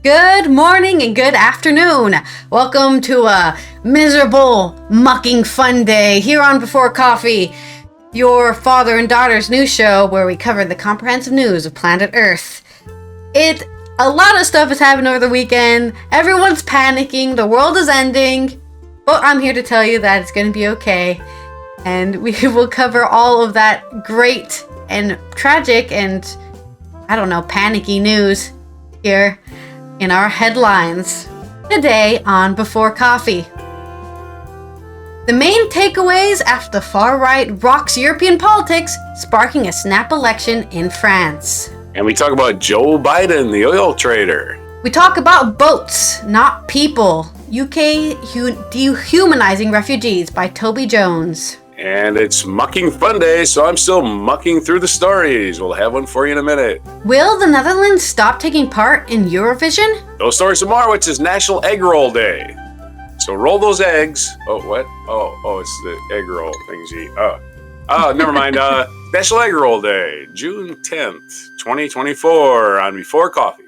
Good morning and good afternoon. Welcome to a miserable, mucking fun day here on Before Coffee, your father and daughter's news show where we cover the comprehensive news of planet Earth. A lot of stuff has happened over the weekend. Everyone's panicking. The world is ending. But I'm here to tell you that it's going to be okay. And we will cover all of that great and tragic and, panicky news here in our headlines today on Before Coffee. The main takeaways after the far right rocks European politics, sparking a snap election in France. And we talk about Joe Biden, the oil trader. We talk about boats, not people. UK dehumanizing refugees by Toby Jones. And it's Mucking Fun Day, so I'm still mucking through the stories. We'll have one for you in a minute. Will the Netherlands stop taking part in Eurovision? Those stories tomorrow, which is National Egg Roll Day. So roll those eggs. Oh, what? Oh, it's the egg roll thingy. Oh, never mind. National Egg Roll Day, June 10th, 2024 on Before Coffee.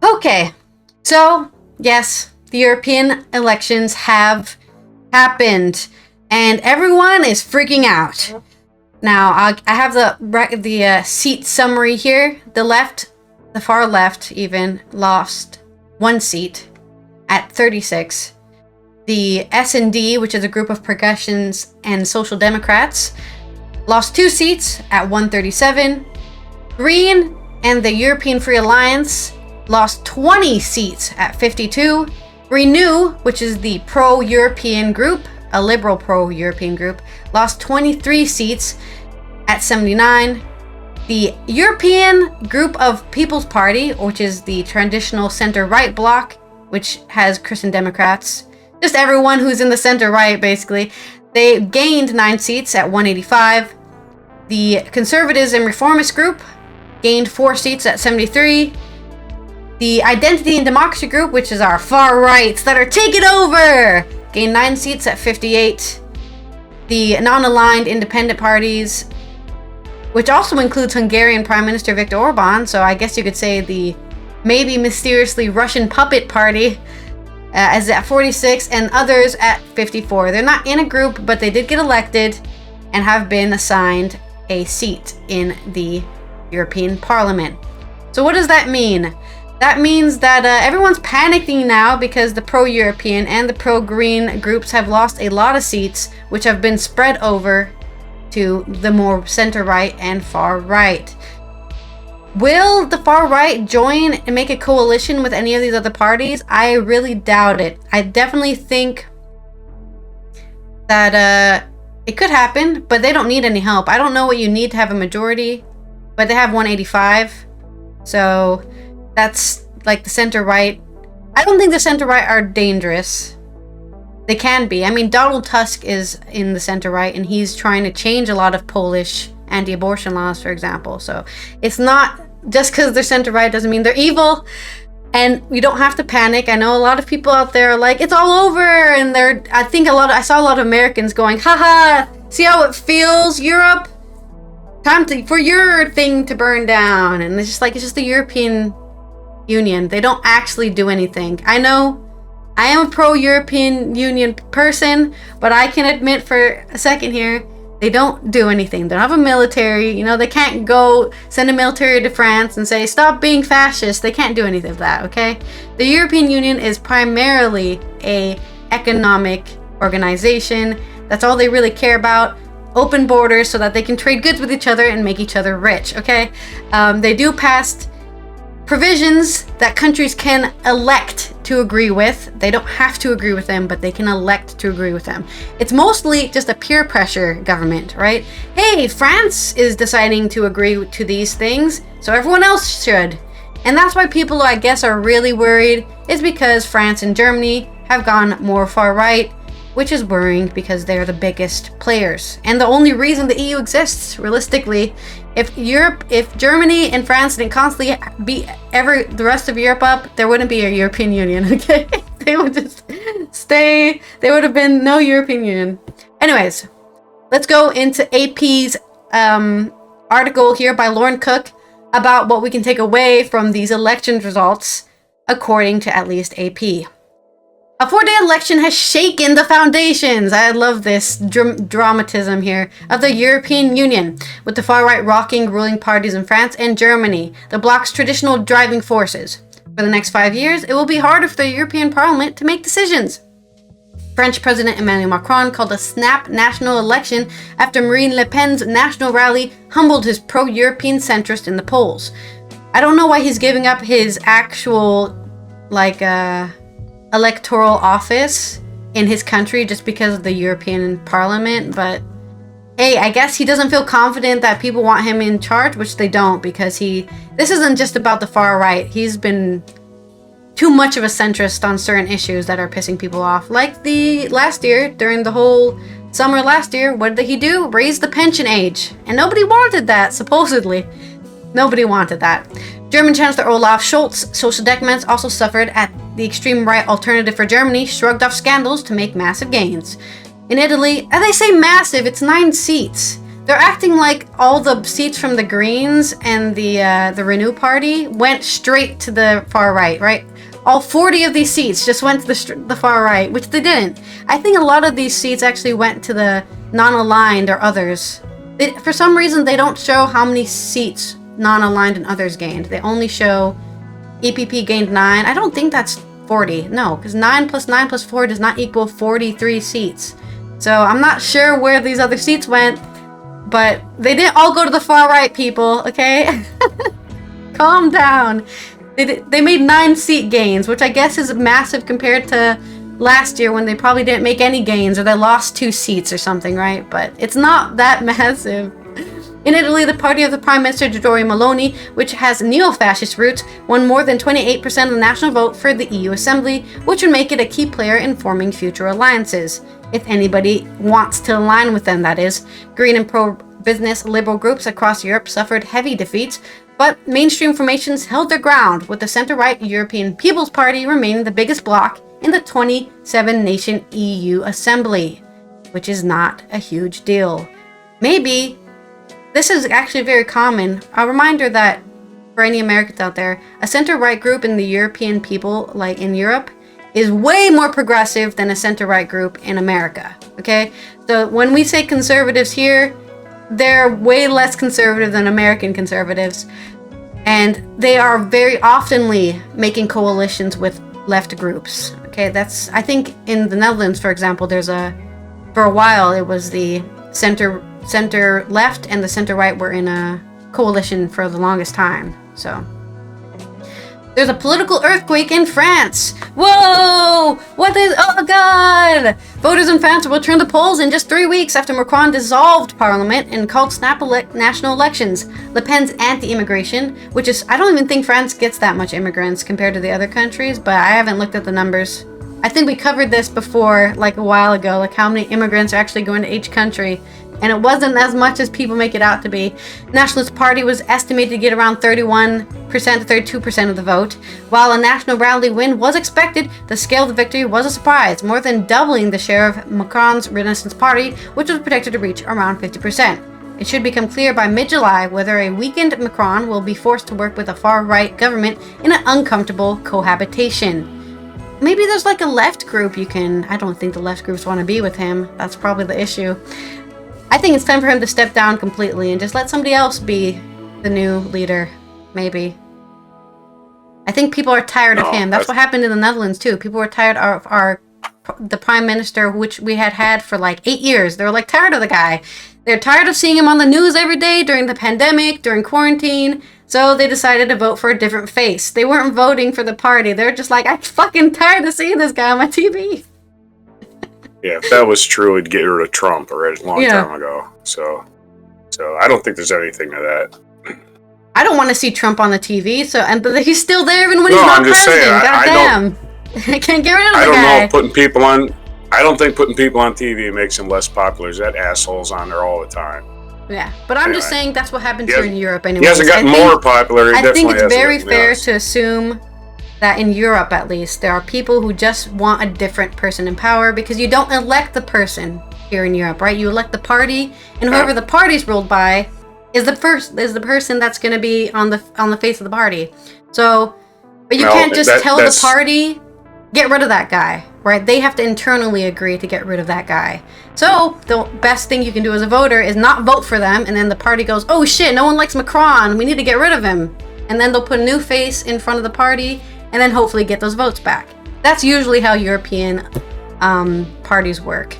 Okay, so yes, the European elections have happened, and everyone is freaking out. Now, I have the seat summary here. The far left even lost one seat at 36. The S&D, which is a group of progressives and social democrats, lost 2 seats at 137. Green and the European Free Alliance lost 20 seats at 52. Renew, which is the pro-European group, a liberal pro-European group, lost 23 seats at 79. The European Group of People's Party, which is the traditional center-right bloc, which has Christian Democrats, just everyone who's in the center-right, basically, they gained 9 seats at 185. The Conservatives and Reformist Group gained 4 seats at 73. The Identity and Democracy Group, which is our far rights that are taking over, gained 9 seats at 58. The non-aligned independent parties, which also includes Hungarian Prime Minister Viktor Orban, so I guess you could say the maybe mysteriously Russian puppet party, is at 46, and others at 54. They're not in a group, but they did get elected and have been assigned a seat in the European Parliament. So what does that mean? That means that everyone's panicking now because the pro-European and the pro-Green groups have lost a lot of seats, which have been spread over to the more center-right and far-right. Will the far-right join and make a coalition with any of these other parties? I really doubt it. I definitely think that it could happen, but they don't need any help. I don't know what you need to have a majority, but they have 185. So that's like the center-right. I don't think the center-right are dangerous. They can be. I mean, Donald Tusk is in the center-right, and he's trying to change a lot of Polish anti-abortion laws, for example. So it's not just because they're center-right doesn't mean they're evil. And we don't have to panic. I know a lot of people out there are like, it's all over. And I saw a lot of Americans going, haha, see how it feels, Europe? Time for your thing to burn down. And it's just the European Union. They don't actually do anything. I know I am a pro-European Union person, but I can admit for a second here, they don't do anything. They don't have a military. They can't go send a military to France and say, stop being fascist. They can't do anything of that, okay? The European Union is primarily a economic organization. That's all they really care about. Open borders so that they can trade goods with each other and make each other rich, okay? They do pass provisions that countries can elect to agree with. They don't have to agree with them, but they can elect to agree with them. It's mostly just a peer pressure government, right? Hey, France is deciding to agree to these things, so everyone else should. And that's why people, I guess, are really worried, is because France and Germany have gone more far right, which is worrying because they're the biggest players. And the only reason the EU exists, realistically, if Germany and France didn't constantly beat the rest of Europe up, there wouldn't be a European Union, okay? They would just stay. There would have been no European Union. Anyways, let's go into AP's article here by Lauren Cook about what we can take away from these election results, according to at least AP. A 4-day election has shaken the foundations, I love this dramatism here, of the European Union, with the far-right rocking ruling parties in France and Germany, the bloc's traditional driving forces. For the next 5 years, it will be harder for the European Parliament to make decisions. French President Emmanuel Macron called a snap national election after Marine Le Pen's national rally humbled his pro-European centrist in the polls. I don't know why he's giving up his actual, electoral office in his country just because of the European Parliament, but hey, I guess he doesn't feel confident that people want him in charge, which they don't, because this isn't just about the far right. He's been too much of a centrist on certain issues that are pissing people off. Like last year, during the whole summer last year, what did he do? Raise the pension age. And nobody wanted that, supposedly. Nobody wanted that. German Chancellor Olaf Scholz, Social Democrats also suffered at the extreme right Alternative for Germany, shrugged off scandals to make massive gains. In Italy, and they say massive, it's 9 seats. They're acting like all the seats from the Greens and the Renew Party went straight to the far right, right? All 40 of these seats just went to the far right, which they didn't. I think a lot of these seats actually went to the non-aligned or others. For some reason, they don't show how many seats non-aligned and others gained. They only show EPP gained 9. I don't think that's 40. No, because 9 plus 9 plus 4 does not equal 43 seats. So I'm not sure where these other seats went, but they didn't all go to the far right, people, okay? Calm down. They made 9 seat gains, which I guess is massive compared to last year when they probably didn't make any gains or they lost 2 seats or something, right? But it's not that massive. In Italy, the party of the Prime Minister Giorgia Meloni, which has neo-fascist roots, won more than 28% of the national vote for the EU Assembly, which would make it a key player in forming future alliances. If anybody wants to align with them, that is. Green and pro-business liberal groups across Europe suffered heavy defeats, but mainstream formations held their ground, with the center-right European People's Party remaining the biggest bloc in the 27-nation EU Assembly, which is not a huge deal. Maybe this is actually very common. A reminder that for any Americans out there, a center-right group in the European people, like in Europe, is way more progressive than a center-right group in America, okay? So when we say conservatives here, they're way less conservative than American conservatives. And they are very oftenly making coalitions with left groups, okay? That's, I think in the Netherlands, for example, for a while, it was the center left and the center right were in a coalition for the longest time. So there's a political earthquake in France. Whoa! Oh god! Voters in France will turn the polls in just 3 weeks after Macron dissolved parliament and called snap national elections. Le Pen's anti-immigration, which is, I don't even think France gets that much immigrants compared to the other countries, but I haven't looked at the numbers. I think we covered this before, like a while ago, like how many immigrants are actually going to each country. And it wasn't as much as people make it out to be. Nationalist Party was estimated to get around 31% to 32% of the vote. While a national rally win was expected, the scale of the victory was a surprise, more than doubling the share of Macron's Renaissance Party, which was projected to reach around 50%. It should become clear by mid-July whether a weakened Macron will be forced to work with a far-right government in an uncomfortable cohabitation. Maybe there's like a left group I don't think the left groups want to be with him. That's probably the issue. I think it's time for him to step down completely and just let somebody else be the new leader, maybe. I think people are tired of him. That's what happened in the Netherlands too. People were tired of the prime minister, which we had for like 8 years. They were like tired of the guy. They're tired of seeing him on the news every day during the pandemic, during quarantine. So they decided to vote for a different face. They weren't voting for the party. They're just like, I'm fucking tired of seeing this guy on my TV. Yeah, if that was true, it'd get rid of Trump already a long time ago. So I don't think there's anything to that. I don't want to see Trump on the TV, but he's still there even when he's not president. Goddamn. I can't get rid of the guy. I don't think putting people on TV makes him less popular. There's that asshole's on there all the time. Yeah, but I'm just saying that's what happens here in Europe anyway. He hasn't gotten more popular. I think it's very fair to assume that in Europe, at least, there are people who just want a different person in power, because you don't elect the person here in Europe, right? You elect the party, and whoever the party's ruled by is the person that's going to be on the face of the party. So, but you can't just tell the party, get rid of that guy, right? They have to internally agree to get rid of that guy. So the best thing you can do as a voter is not vote for them, and then the party goes, oh shit, no one likes Macron, we need to get rid of him. And then they'll put a new face in front of the party, and then hopefully get those votes back. That's usually how European parties work.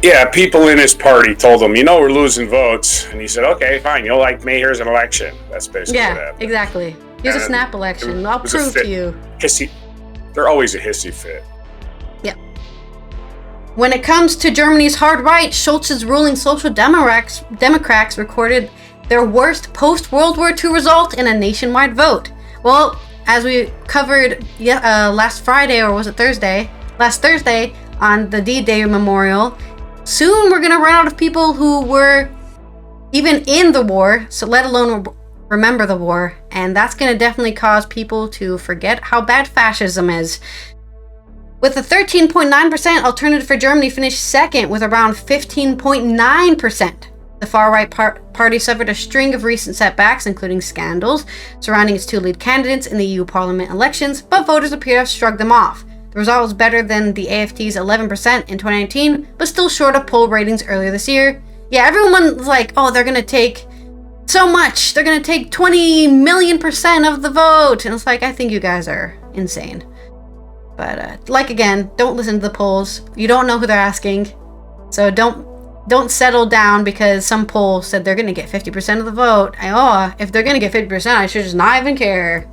Yeah, people in his party told him, we're losing votes. And he said, okay, fine, you'll like me, here's an election. That's basically what happened. Yeah, exactly. Here's a snap election. I'll prove to you. They're always a hissy fit. Yep. When it comes to Germany's hard right, Scholz's ruling Social Democrats recorded their worst post-World War II result in a nationwide vote. Well, as we covered last Friday, or was it Thursday? Last Thursday on the D-Day memorial, soon we're going to run out of people who were even in the war, so let alone remember the war, and that's going to definitely cause people to forget how bad fascism is. With a 13.9%, Alternative for Germany finished second with around 15.9%. The far-right party suffered a string of recent setbacks, including scandals surrounding its two lead candidates in the EU Parliament elections, but voters appear to have shrugged them off. The result was better than the AfD's 11% in 2019, but still short of poll ratings earlier this year. Yeah, everyone's like, oh, they're going to take so much. They're going to take 20 million% of the vote. And it's like, I think you guys are insane. But, again, don't listen to the polls. You don't know who they're asking. So don't settle down because some poll said they're going to get 50% of the vote. If they're going to get 50%, I should just not even care.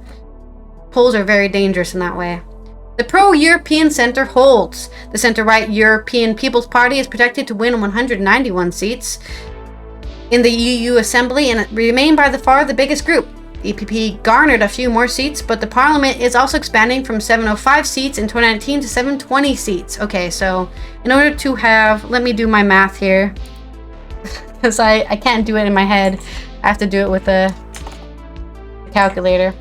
Polls are very dangerous in that way. The pro-European center holds. The center-right European People's Party is projected to win 191 seats in the EU Assembly and remain by far the biggest group. The EPP garnered a few more seats, but the parliament is also expanding from 705 seats in 2019 to 720 seats. Okay, so in order to have, let me do my math here, because I can't do it in my head. I have to do it with a calculator.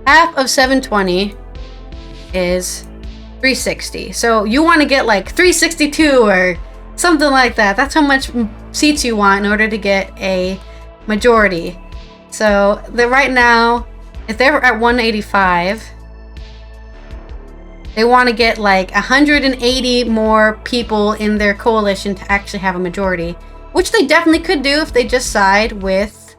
Half of 720 is 360. So you want to get like 362 or something like that. That's how much seats you want in order to get a majority. So right now, if they're at 185, they want to get like 180 more people in their coalition to actually have a majority, which they definitely could do if they just side with,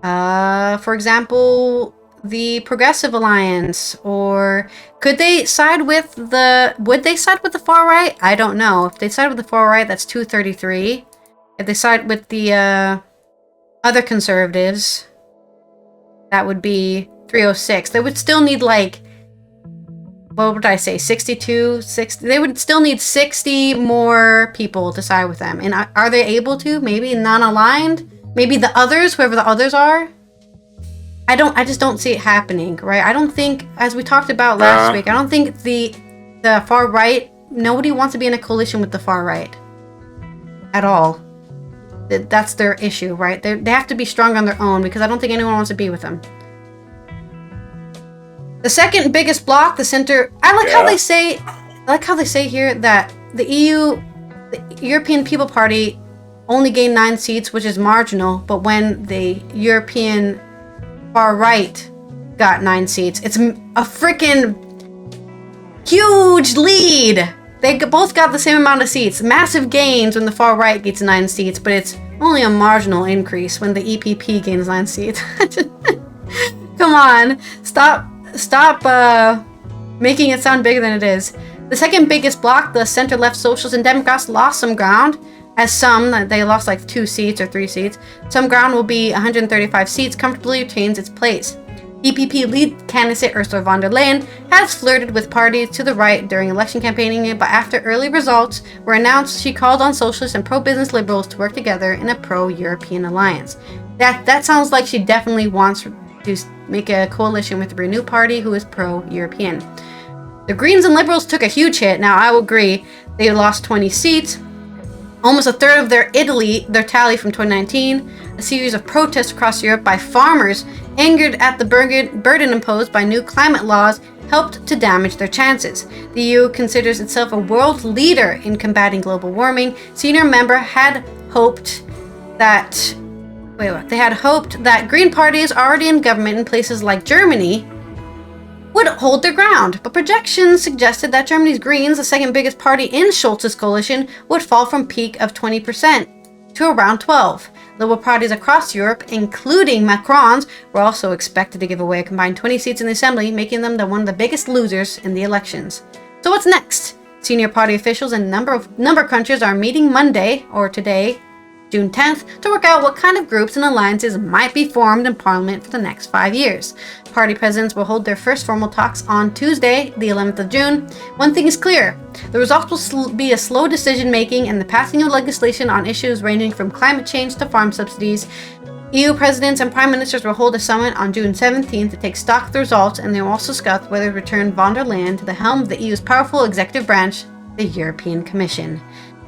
for example, the Progressive Alliance, or could they side with would they side with the far right? I don't know. If they side with the far right, that's 233. If they side with the other conservatives, that would be 306. They would still need like, what would I say, 62, 60? They would still need 60 more people to side with them. And are they able to? Maybe non-aligned? Maybe the others, whoever the others are? I just don't see it happening, right? I don't think, as we talked about last week, I don't think the far right, nobody wants to be in a coalition with the far right at all. That's their issue, right? They have to be strong on their own, because I don't think anyone wants to be with them. The second biggest bloc, the center, I like how they say here that the European People Party only gained 9 seats, which is marginal, but when the European far right got 9 seats, it's a freaking huge lead. They both got the same amount of seats. Massive gains when the far right gets 9 seats, but it's only a marginal increase when the EPP gains 9 seats. Come on, stop making it sound bigger than it is. The second biggest bloc, the center-left Socialists and Democrats, lost some ground. They lost like 2 seats or 3 seats. Some ground will be 135 seats, comfortably retains its place. EPP lead candidate Ursula von der Leyen has flirted with parties to the right during election campaigning, but after early results were announced, she called on socialists and pro-business liberals to work together in a pro-European alliance. That sounds like she definitely wants to make a coalition with the Renew Party, who is pro-European. The Greens and Liberals took a huge hit. Now, I will agree, they lost 20 seats, almost a third of their tally from 2019. A series of protests across Europe by farmers angered at the burden imposed by new climate laws helped to damage their chances. The EU considers itself a world leader in combating global warming. Senior member had hoped that green parties already in government in places like Germany would hold their ground, but projections suggested that Germany's Greens, the second biggest party in Scholz's coalition, would fall from peak of 20% to around 12%. Liberal parties across Europe, including Macron's, were also expected to give away a combined 20 seats in the assembly, making them one of the biggest losers in the elections. So what's next? Senior party officials in a number of countries are meeting Monday, or today, June 10th, to work out what kind of groups and alliances might be formed in Parliament for the next 5 years. Party presidents will hold their first formal talks on Tuesday, the 11th of June. One thing is clear: the results will be a slow decision-making and the passing of legislation on issues ranging from climate change to farm subsidies. EU presidents and prime ministers will hold a summit on June 17th to take stock of the results, and they will also discuss whether to return von der Leyen to the helm of the EU's powerful executive branch, the European Commission.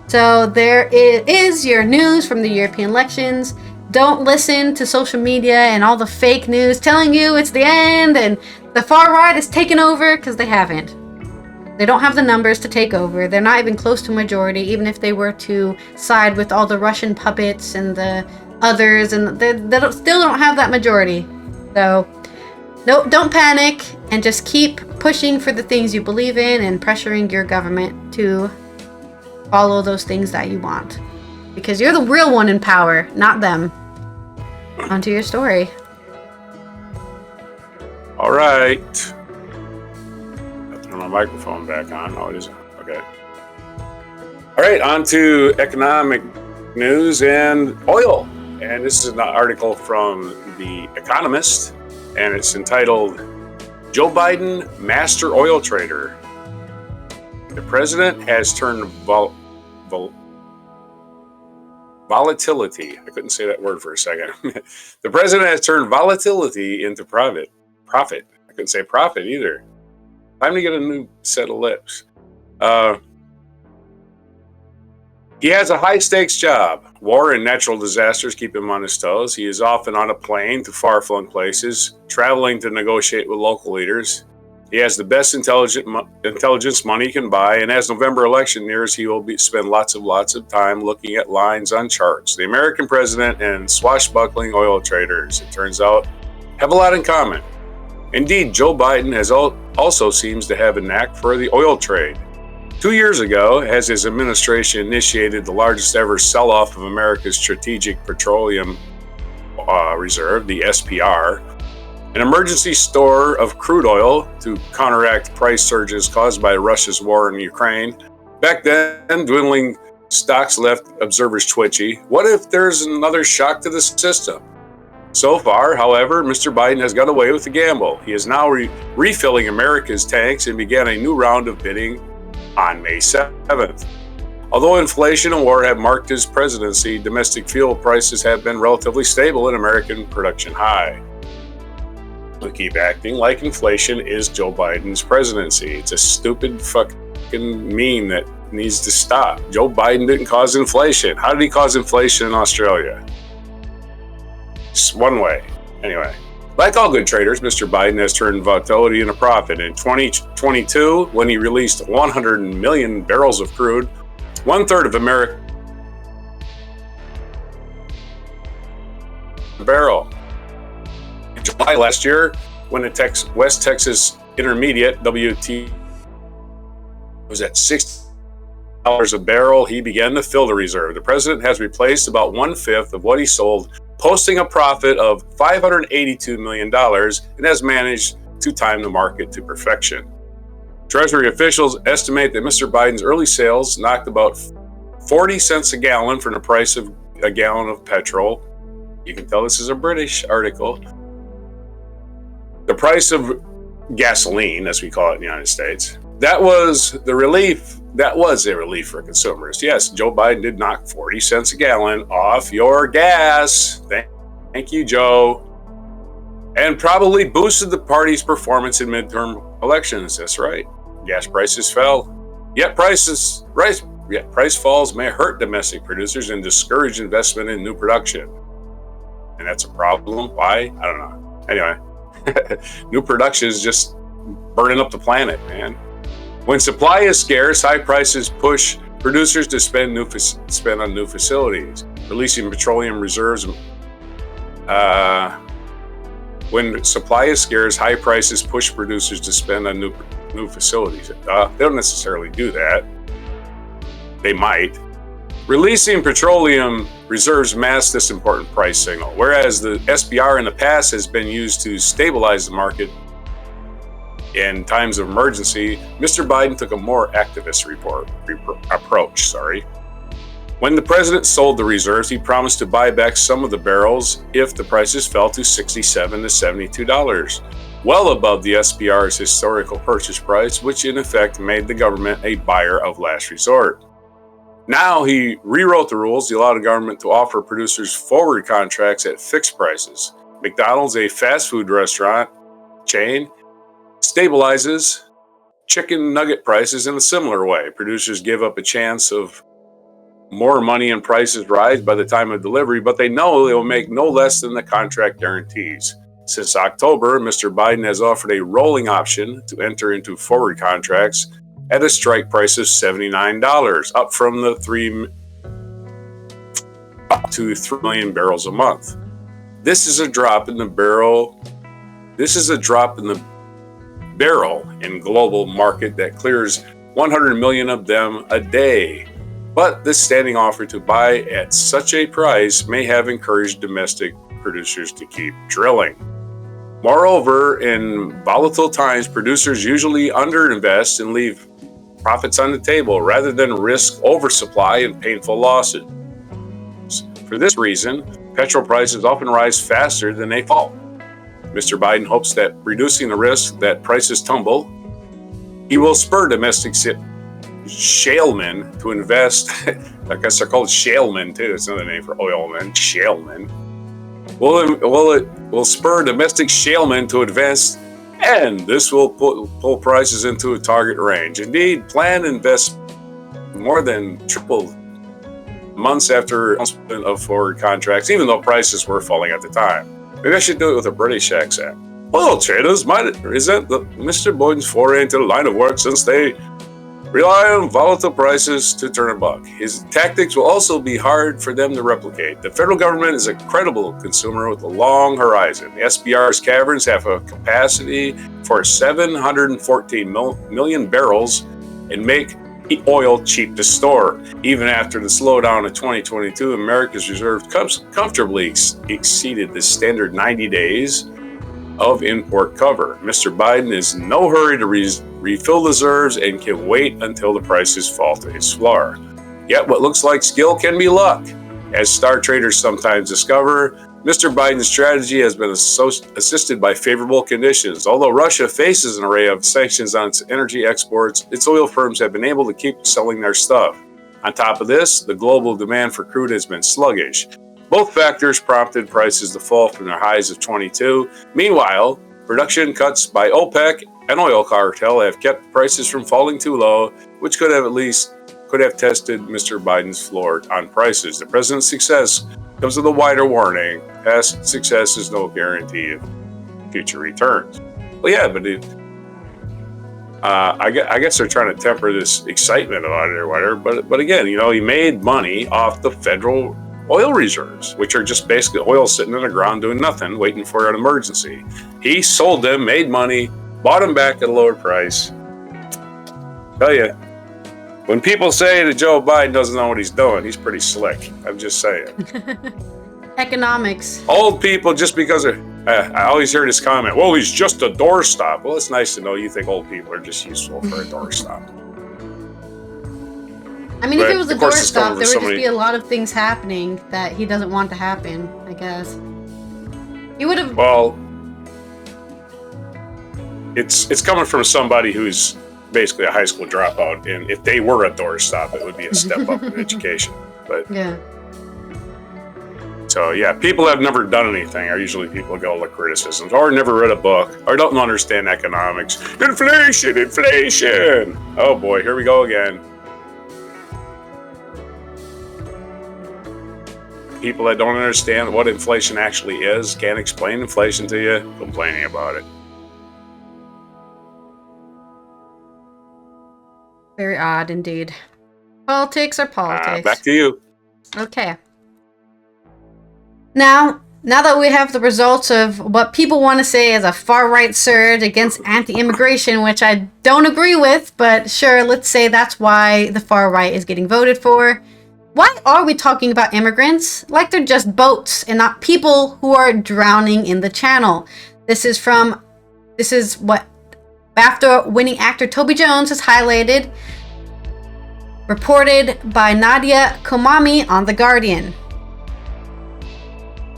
So there is your news from the European elections. Don't listen to social media and all the fake news telling you it's the end and the far right is taking over, because they haven't. They don't have the numbers to take over. They're not even close to a majority, even if they were to side with all the Russian puppets and the others, and they still don't have that majority. So no, don't panic and just keep pushing for the things you believe in and pressuring your government to follow those things that you want, because you're the real one in power, not them. Onto your story. All right. I'll turn my microphone back on. Oh, it is on. Okay. All right, on to economic news and oil. And this is an article from The Economist, and it's entitled Joe Biden, Master Oil Trader. The president has turned volatility. I couldn't say that word for a second. The president has turned volatility into profit. I couldn't say profit either. Time to get a new set of lips. He has a high-stakes job. War and natural disasters keep him on his toes. He is often on a plane to far-flung places, traveling to negotiate with local leaders. He has the best intelligence money can buy, and as November election nears, he will spend lots of time looking at lines on charts. The American president and swashbuckling oil traders, it turns out, have a lot in common. Indeed, Joe Biden also seems to have a knack for the oil trade. 2 years ago, as his administration initiated the largest ever sell-off of America's Strategic Petroleum Reserve, the SPR, an emergency store of crude oil to counteract price surges caused by Russia's war in Ukraine. Back then, dwindling stocks left observers twitchy. What if there's another shock to the system? So far, however, Mr. Biden has got away with the gamble. He is now refilling America's tanks and began a new round of bidding on May 7th. Although inflation and war have marked his presidency, domestic fuel prices have been relatively stable and American production high. We keep acting like inflation is Joe Biden's presidency. It's a stupid fucking meme that needs to stop. Joe Biden didn't cause inflation. How did he cause inflation in Australia? Just one way. Anyway, like all good traders, Mr. Biden has turned volatility into profit. In 2022, when he released 100 million barrels of crude, 1/3 of America barrel. In July last year, when the West Texas Intermediate WT was at $60 a barrel, he began to fill the reserve. The president has replaced about 1/5 of what he sold, posting a profit of $582 million, and has managed to time the market to perfection. Treasury officials estimate that Mr. Biden's early sales knocked about 40 cents a gallon from the price of a gallon of petrol. You can tell this is a British article. The price of gasoline, as we call it in the United States, that was a relief for consumers. Yes, Joe Biden did knock 40 cents a gallon off your gas. Thank you, Joe. And probably boosted the party's performance in midterm elections. That's right. Gas prices fell. Yet price falls may hurt domestic producers and discourage investment in new production. and that's a problem. Why? I don't know. Anyway, new production is just burning up the planet, man. When supply is scarce, high prices push producers to spend on new facilities, releasing petroleum reserves. When supply is scarce, high prices push producers to spend on new facilities. They don't necessarily do that. They might. Releasing petroleum reserves masks this important price signal, whereas the SPR in the past has been used to stabilize the market in times of emergency. Mr. Biden took a more activist approach. When the president sold the reserves, he promised to buy back some of the barrels if the prices fell to $67 to $72, well above the SPR's historical purchase price, which in effect made the government a buyer of last resort. Now he rewrote the rules to allow the government to offer producers forward contracts at fixed prices. McDonald's, a fast food restaurant chain, stabilizes chicken nugget prices in a similar way. Producers give up a chance of more money and prices rise by the time of delivery, but they know they will make no less than the contract guarantees. Since October, Mr. Biden has offered a rolling option to enter into forward contracts at a strike price of $79, up from the 3 million barrels a month. This is a drop in the barrel. This is a drop in the barrel in global market that clears 100 million of them a day. But this standing offer to buy at such a price may have encouraged domestic producers to keep drilling. Moreover, in volatile times, producers usually underinvest and leave profits on the table rather than risk oversupply and painful losses. For this reason, petrol prices often rise faster than they fall. Mr. Biden hopes that reducing the risk that prices tumble, he will spur domestic shalemen to invest. I guess they're called shalemen too. It's another name for oilmen. Shalemen. Will spur domestic shalemen to invest, and this will pull prices into a target range. Indeed, planned invest more than tripled months after announcement of forward contracts, even though prices were falling at the time. Maybe I should do it with a British accent. Oil traders might resent Mr. Biden's foray into the line of work since they rely on volatile prices to turn a buck. His tactics will also be hard for them to replicate. The federal government is a credible consumer with a long horizon. The SPR's caverns have a capacity for 714 million barrels and make oil cheap to store. Even after the slowdown of 2022, America's reserves comfortably exceeded the standard 90 days of import cover. Mr. Biden is in no hurry to refill the reserves and can wait until the prices fall to his floor. Yet what looks like skill can be luck. As star traders sometimes discover, Mr. Biden's strategy has been assisted by favorable conditions. Although Russia faces an array of sanctions on its energy exports, its oil firms have been able to keep selling their stuff. On top of this, the global demand for crude has been sluggish. Both factors prompted prices to fall from their highs of 22. Meanwhile, production cuts by OPEC and oil cartel have kept prices from falling too low, which could have tested Mr. Biden's floor on prices. The president's success comes with a wider warning. Past success is no guarantee of future returns. Well, yeah, but I guess they're trying to temper this excitement about it or whatever. But again, he made money off the federal oil reserves, which are just basically oil sitting in the ground doing nothing, waiting for an emergency. He sold them, made money, bought them back at a lower price. Tell you, when people say that Joe Biden doesn't know what he's doing, he's pretty slick. I'm just saying. Economics. Old people, just because I always hear this comment, well, he's just a doorstop. Well, it's nice to know you think old people are just useful for a doorstop. I mean, if it was a doorstop, there would just be a lot of things happening that he doesn't want to happen, I guess. He would have... Well, it's coming from somebody who's basically a high school dropout, and if they were a doorstop, it would be a step up in education. But yeah. So, yeah, people have never done anything, or usually people get all the criticisms, or never read a book, or don't understand economics. Inflation! Oh boy, here we go again. people that don't understand what inflation actually is, can't explain inflation to you, complaining about it. Very odd indeed. Politics are politics. Back to you. Okay. Now that we have the results of what people want to say is a far-right surge against anti-immigration, which I don't agree with, but sure, let's say that's why the far-right is getting voted for. Why are we talking about immigrants like they're just boats and not people who are drowning in the channel? This is what BAFTA winning actor Toby Jones has highlighted, reported by Nadia Komami on The Guardian.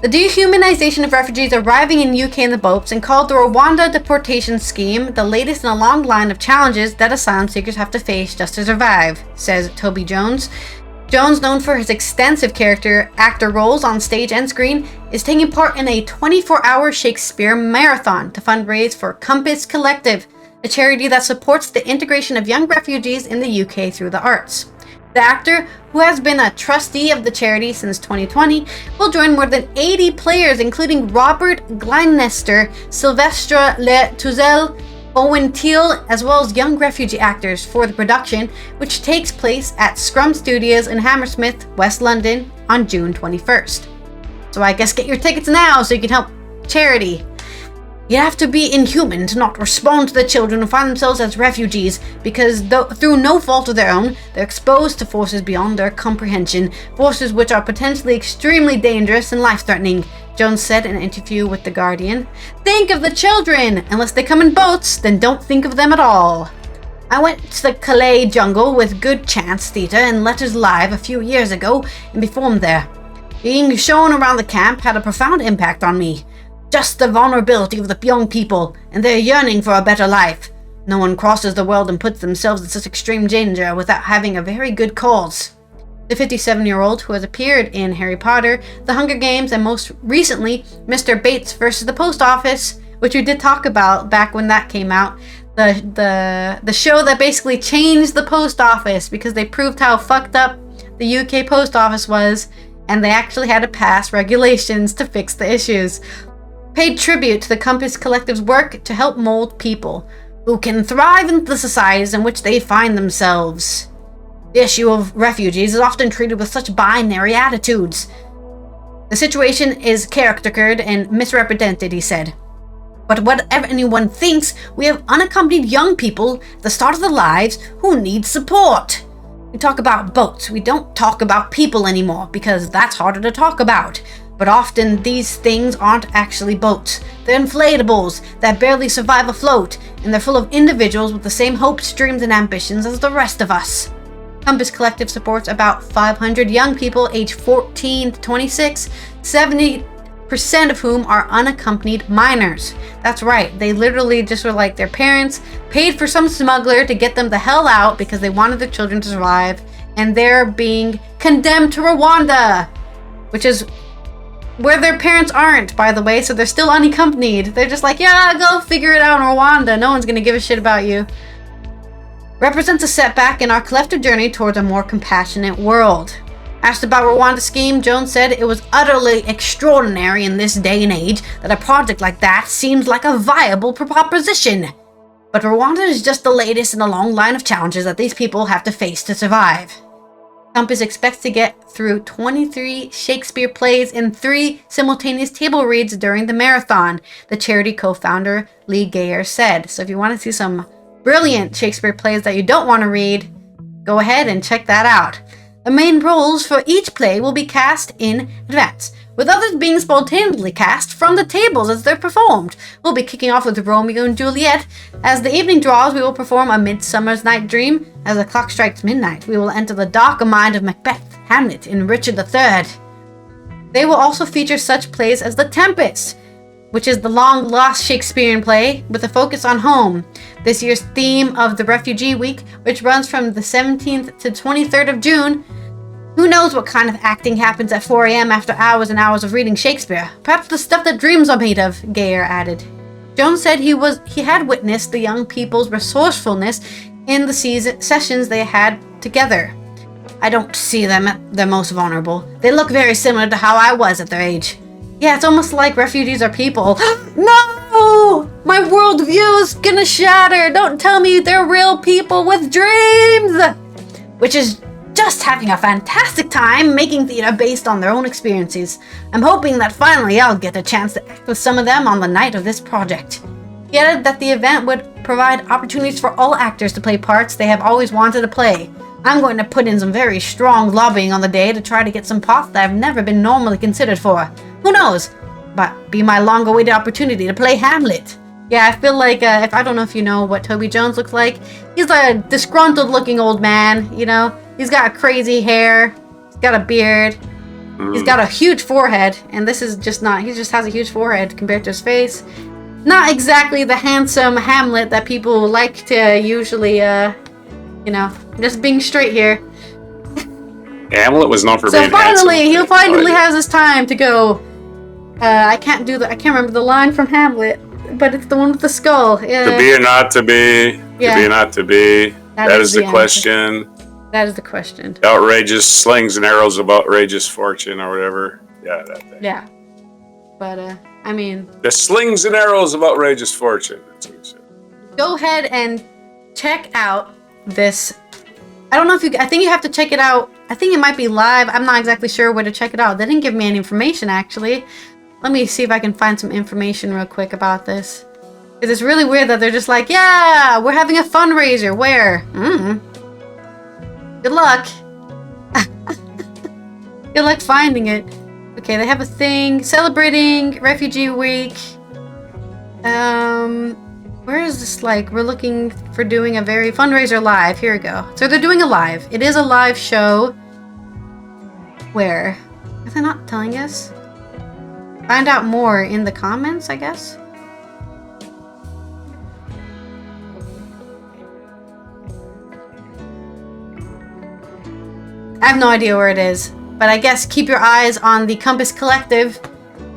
The dehumanization of refugees arriving in UK in the boats and called the Rwanda deportation scheme the latest in a long line of challenges that asylum seekers have to face just to survive, says Toby Jones. Jones, known for his extensive actor roles on stage and screen, is taking part in a 24-hour Shakespeare marathon to fundraise for Compass Collective, a charity that supports the integration of young refugees in the UK through the arts. The actor, who has been a trustee of the charity since 2020, will join more than 80 players, including Robert Glynester, Sylvestre Le Touzel, Owen Teal, as well as young refugee actors for the production, which takes place at Scrum Studios in Hammersmith, West London, on June 21st. So I guess get your tickets now so you can help charity. You have to be inhuman to not respond to the children who find themselves as refugees because through no fault of their own, they're exposed to forces beyond their comprehension, forces which are potentially extremely dangerous and life-threatening, Jones said in an interview with The Guardian. Think of the children! Unless they come in boats, then don't think of them at all. I went to the Calais jungle with Good Chance Theatre and Letters Live a few years ago and performed there. Being shown around the camp had a profound impact on me. Just the vulnerability of the young people and their yearning for a better life. No one crosses the world and puts themselves in such extreme danger without having a very good cause. The 57-year-old, who has appeared in Harry Potter, The Hunger Games, and most recently, Mr. Bates vs. the Post Office, which we did talk about back when that came out. The show that basically changed the post office because they proved how fucked up the UK post office was, and they actually had to pass regulations to fix the issues. Paid tribute to the Compass Collective's work to help mold people who can thrive in the societies in which they find themselves. The issue of refugees is often treated with such binary attitudes. The situation is caricatured and misrepresented, he said. But whatever anyone thinks, we have unaccompanied young people at the start of their lives who need support. We talk about boats, we don't talk about people anymore because that's harder to talk about. But often these things aren't actually boats. They're inflatables that barely survive afloat, and they're full of individuals with the same hopes, dreams, and ambitions as the rest of us. Compass Collective supports about 500 young people aged 14 to 26, 70% of whom are unaccompanied minors. That's right, they literally just were like their parents paid for some smuggler to get them the hell out because they wanted their children to survive, and they're being condemned to Rwanda, which is where their parents aren't, by the way, so they're still unaccompanied. They're just like, yeah, go figure it out in Rwanda. No one's gonna give a shit about you. Represents a setback in our collective journey towards a more compassionate world. Asked about Rwanda scheme, Jones said it was utterly extraordinary in this day and age that a project like that seems like a viable proposition. But Rwanda is just the latest in a long line of challenges that these people have to face to survive. Compass expects to get through 23 Shakespeare plays and 3 simultaneous table reads during the marathon, the charity co-founder Lee Gayer said. So if you want to see some brilliant Shakespeare plays that you don't want to read, go ahead and check that out. The main roles for each play will be cast in advance, with others being spontaneously cast from the tables as they're performed. We'll be kicking off with Romeo and Juliet. As the evening draws, we will perform A Midsummer's Night Dream. As the clock strikes midnight, we will enter the darker mind of Macbeth, Hamlet, and Richard III. They will also feature such plays as The Tempest, which is the long-lost Shakespearean play with a focus on home. This year's theme of the Refugee Week, which runs from the 17th to 23rd of June. Who knows what kind of acting happens at 4 a.m. after hours and hours of reading Shakespeare? Perhaps the stuff that dreams are made of, Gayer added. Jones said he had witnessed the young people's resourcefulness in the sessions they had together. I don't see them at their most vulnerable. They look very similar to how I was at their age. Yeah, it's almost like refugees are people. No! My worldview is gonna shatter. Don't tell me they're real people with dreams! Which is just having a fantastic time making theater based on their own experiences. I'm hoping that finally I'll get a chance to act with some of them on the night of this project. He added that the event would provide opportunities for all actors to play parts they have always wanted to play. I'm going to put in some very strong lobbying on the day to try to get some parts that I've never been normally considered for. Who knows? But be my long-awaited opportunity to play Hamlet. Yeah, I feel like, if I don't know if you know what Toby Jones looks like. He's a disgruntled-looking old man, you know? He's got crazy hair. He's got a beard. He's got a huge forehead. And this is just not... He just has a huge forehead compared to his face. Not exactly the handsome Hamlet that people like to usually, you know, just being straight here. Hamlet was known for so being finally, handsome. he finally has his time to go. I can't remember the line from Hamlet, but it's the one with the skull. To be or not to be. Yeah. To be or not to be. That is the question. That is the question. Outrageous slings and arrows of outrageous fortune or whatever. Yeah, that thing. Yeah. But, I mean... The slings and arrows of outrageous fortune. That's what he said. Go ahead and check out this... I don't know if you... I think you have to check it out. I think it might be live. I'm not exactly sure where to check it out. They didn't give me any information, actually. Let me see if I can find some information real quick about this. Because it's really weird that they're just like, yeah, we're having a fundraiser. Where? Good luck. Good luck finding it. Okay, they have a thing celebrating Refugee Week. Where is this? Like, we're looking for doing a very fundraiser live. Here we go. So they're doing a live. It is a live show. Where? Are they not telling us? Find out more in the comments, I guess. I have no idea where it is, but I guess keep your eyes on the Compass Collective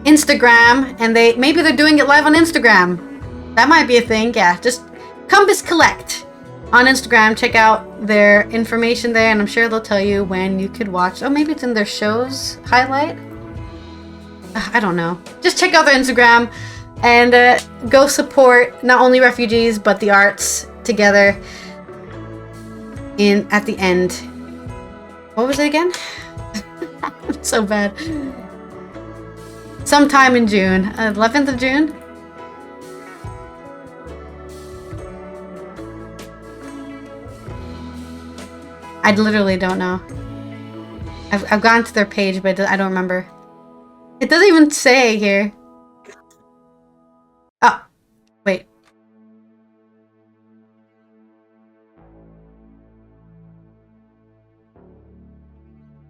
Instagram, and maybe they're doing it live on Instagram. That might be a thing, yeah. Just Compass Collect on Instagram. Check out their information there, and I'm sure they'll tell you when you could watch. Oh, maybe it's in their show's highlight? I don't know. Just check out their Instagram and go support not only refugees, but the arts together at the end. What was it again? So bad. Sometime in June. 11th of June? I literally don't know. I've gone to their page, but I don't remember. It doesn't even say here. Oh, wait.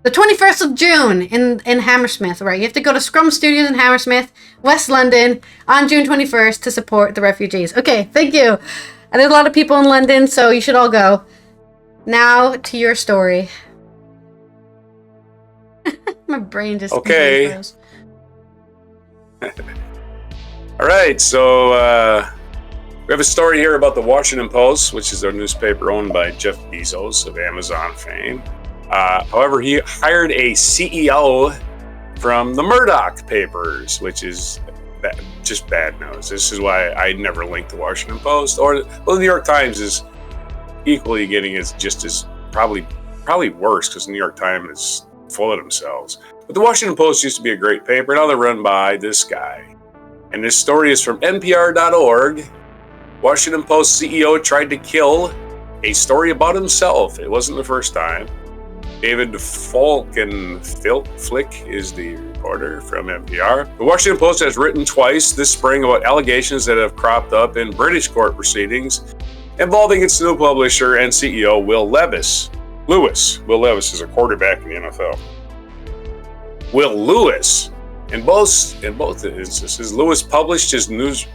The 21st of June in Hammersmith, right? You have to go to Scrum Studios in Hammersmith, West London, on June 21st to support the refugees. Okay, thank you. And there's a lot of people in London, so you should all go. Now to your story. My brain just... Okay. All right, so we have a story here about the Washington Post, which is a newspaper owned by Jeff Bezos of Amazon fame. However, he hired a CEO from the Murdoch papers, which is just bad news. This is why I never linked the Washington Post, or the New York Times is equally getting just as probably worse because the New York Times is full of themselves. But the Washington Post used to be a great paper. Now they're run by this guy. And this story is from NPR.org. Washington Post CEO tried to kill a story about himself. It wasn't the first time. David Flick is the reporter from NPR. The Washington Post has written twice this spring about allegations that have cropped up in British court proceedings involving its new publisher and CEO, Will Levis. Will Levis is a quarterback in the NFL. Will Lewis. In both instances, Lewis published his news.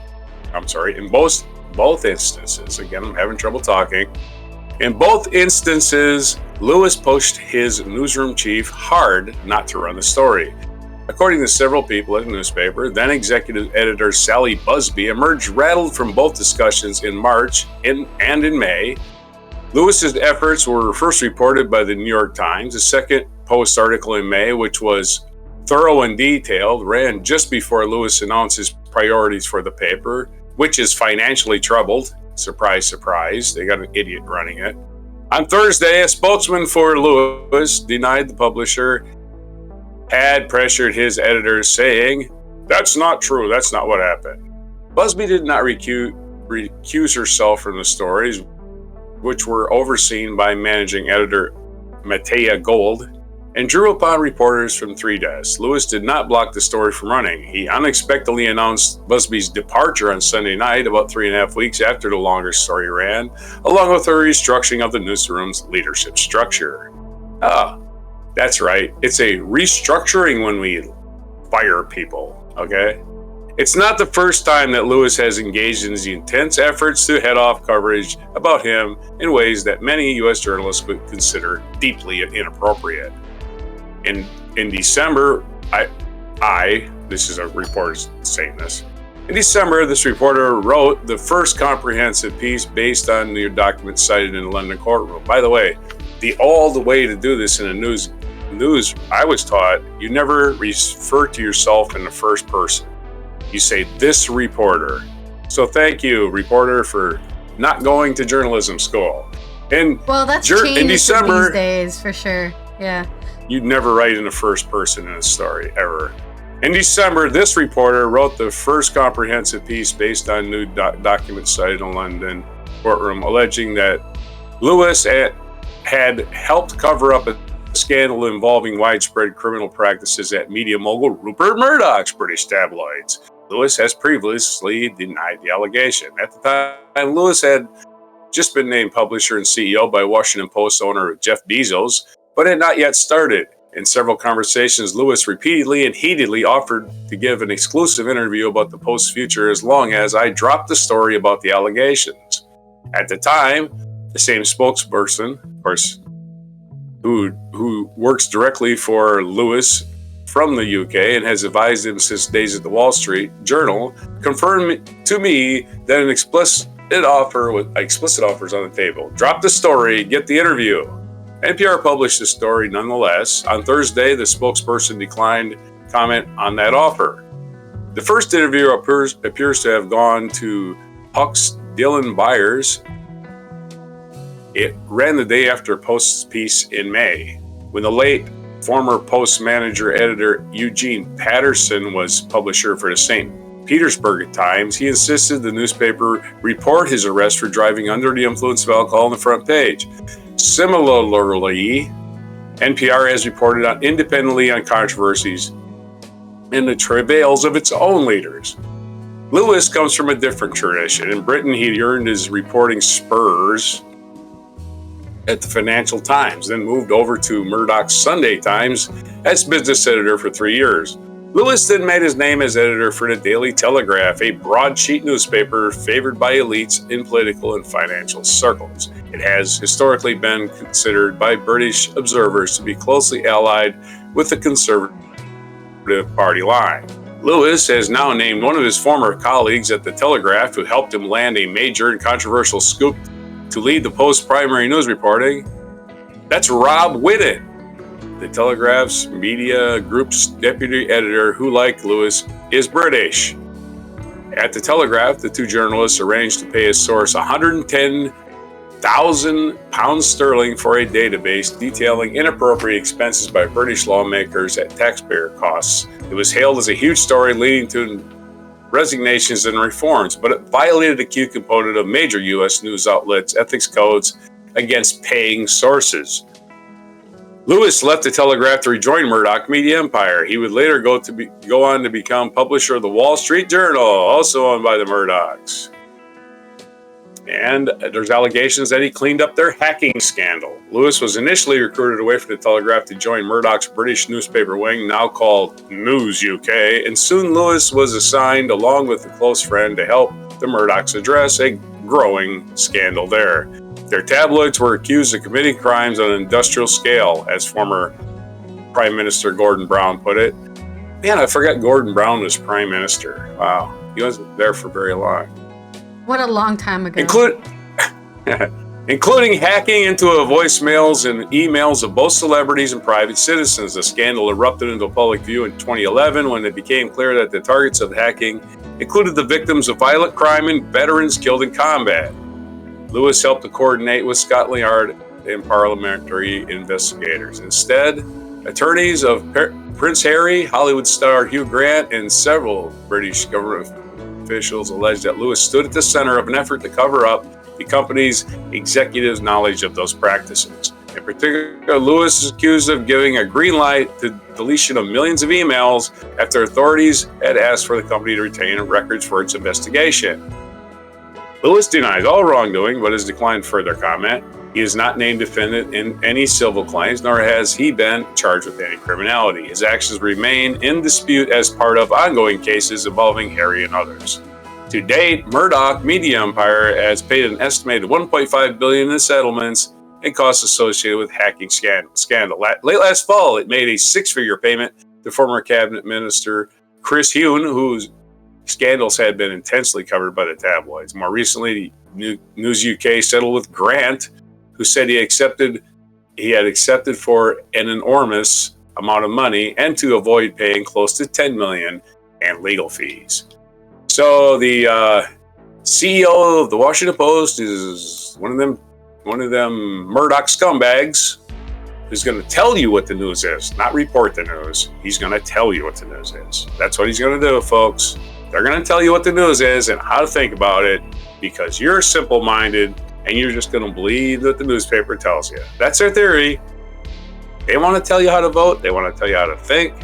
In both instances. Again, I'm having trouble talking. In both instances, Lewis pushed his newsroom chief hard not to run the story. According to several people at the newspaper, then executive editor Sally Busby emerged rattled from both discussions in March and in May. Lewis's efforts were first reported by the New York Times. A second Post article in May, which was thorough and detailed, ran just before Lewis announced his priorities for the paper, which is financially troubled. Surprise, surprise. They got an idiot running it. On Thursday, a spokesman for Lewis denied the publisher had pressured his editors, saying, "That's not true. That's not what happened." Busby did not recuse herself from the stories, which were overseen by managing editor Matea Gold, and drew upon reporters from three desks. Lewis did not block the story from running. He unexpectedly announced Busby's departure on Sunday night, about 3.5 weeks after the longer story ran, along with a restructuring of the newsroom's leadership structure. That's right. It's a restructuring when we fire people, okay? It's not the first time that Lewis has engaged in these intense efforts to head off coverage about him in ways that many U.S. journalists would consider deeply inappropriate. In December, this is a reporter saying this. In December, this reporter wrote the first comprehensive piece based on the documents cited in the London courtroom. By the way, the way to do this in a news, I was taught, you never refer to yourself in the first person. You say, "this reporter." So thank you, reporter, for not going to journalism school. Well, that's changed in December, these days, for sure. Yeah. You'd never write in the first person in a story, ever. In December, this reporter wrote the first comprehensive piece based on new documents cited in London courtroom, alleging that Lewis had helped cover up a scandal involving widespread criminal practices at media mogul Rupert Murdoch's British tabloids. Lewis has previously denied the allegation. At the time, Lewis had just been named publisher and CEO by Washington Post owner Jeff Bezos, but had not yet started. In several conversations, Lewis repeatedly and heatedly offered to give an exclusive interview about the Post's future as long as I dropped the story about the allegations. At the time, the same spokesperson, of course, who works directly for Lewis from the UK and has advised him since days at the Wall Street Journal, confirmed to me that an explicit offers on the table. Drop the story, get the interview. NPR published the story nonetheless. On Thursday, the spokesperson declined comment on that offer. The first interview appears to have gone to Puck's Dylan Byers. It ran the day after Post's piece in May. When the late former Post manager editor Eugene Patterson was publisher for the St. Petersburg Times, he insisted the newspaper report his arrest for driving under the influence of alcohol on the front page. Similarly, NPR has reported independently on controversies in the travails of its own leaders. Lewis comes from a different tradition. In Britain, he earned his reporting spurs at the Financial Times, then moved over to Murdoch's Sunday Times as business editor for 3 years. Lewis then made his name as editor for the Daily Telegraph, a broadsheet newspaper favored by elites in political and financial circles. It has historically been considered by British observers to be closely allied with the Conservative Party line. Lewis has now named one of his former colleagues at the Telegraph who helped him land a major and controversial scoop to lead the Post's primary news reporting. That's Rob Whitted, the Telegraph's media group's deputy editor, who, like Lewis, is British. At the Telegraph, the two journalists arranged to pay his source £110,000 for a database detailing inappropriate expenses by British lawmakers at taxpayer costs. It was hailed as a huge story leading to resignations and reforms, but it violated a key component of major U.S. news outlets' ethics codes against paying sources. Lewis left the Telegraph to rejoin Murdoch Media Empire. He would later go on to become publisher of the Wall Street Journal, also owned by the Murdochs. And there's allegations that he cleaned up their hacking scandal. Lewis was initially recruited away from the Telegraph to join Murdoch's British newspaper wing, now called News UK, and soon Lewis was assigned, along with a close friend, to help the Murdochs address a growing scandal there. Their tabloids were accused of committing crimes on an industrial scale, as former Prime Minister Gordon Brown put it. Man, I forgot Gordon Brown was Prime Minister. Wow, he wasn't there for very long. What a long time ago. including hacking into voicemails and emails of both celebrities and private citizens. The scandal erupted into public view in 2011 when it became clear that the targets of hacking included the victims of violent crime and veterans killed in combat. Lewis helped to coordinate with Scotland Yard and parliamentary investigators. Instead, attorneys of Prince Harry, Hollywood star Hugh Grant, and several British government officials alleged that Lewis stood at the center of an effort to cover up the company's executives' knowledge of those practices. In particular, Lewis is accused of giving a green light to deletion of millions of emails after authorities had asked for the company to retain records for its investigation. Lewis denies all wrongdoing, but has declined further comment. He is not named defendant in any civil claims, nor has he been charged with any criminality. His actions remain in dispute as part of ongoing cases involving Harry and others. To date, Murdoch Media Empire has paid an estimated $1.5 billion in settlements and costs associated with hacking scandal. Late last fall, it made a six-figure payment to former cabinet minister Chris Huhne, whose scandals had been intensely covered by the tabloids. More recently, News UK settled with Grant, who said he had accepted for an enormous amount of money and to avoid paying close to $10 million in legal fees. So the CEO of the Washington Post is one of them Murdoch scumbags who's going to tell you what the news is, not report the news. He's going to tell you what the news is. That's what he's going to do, folks. They're going to tell you what the news is and how to think about it because you're simple-minded and you're just going to believe that the newspaper tells you. That's their theory. They want to tell you how to vote. They want to tell you how to think.